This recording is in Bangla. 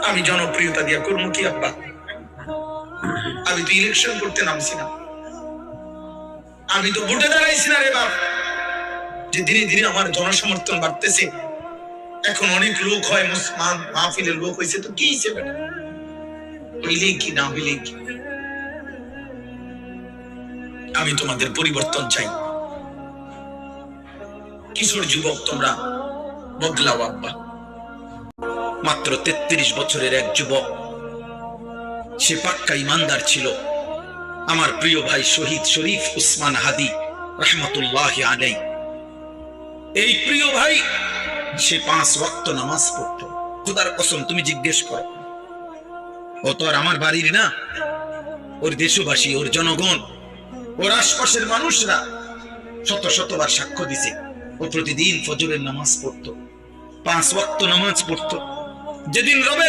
আমি জনপ্রিয়তা দিয়া করবো কি আব্বা? আমি তো ইলেকশন করতে নামছি না, আমি তো ভোটে দাঁড়াইছি না রে বাপ। যে ধীরে ধীরে আমার জনসমর্থন বাড়তেছে, এখন অনেক লোক হয়, মুসলমান মাহফিলের লোক হয়েছে, তো কি হিসেবে হইলে কি না হইলে কি? আমি তোমাদের পরিবর্তন চাই। কিশোর যুবক তোমরা বদলাও আব্বা। মাত্র 33 বছরের এক যুবক, সে পাক্কা ইমানদার ছিল। আমার প্রিয় ভাই শহীদ শরীফ উসমান হাদি রহমতুল্লাহ আলাইহি, এই প্রিয় ভাই সে 5 ওয়াক্ত নামাজ পড়তো। খোদার কসম, তুমি জিজ্ঞেস করো, ও তো আর আমার বাড়ির না, ওর দেশবাসী, ওর জনগণ, ওর আশপাশের মানুষরা শত শতবার সাক্ষ্য দিছে ও প্রতিদিন ফজরের নামাজ পড়তো, 5 ওয়াক্ত নামাজ পড়তো। যেদিন রবের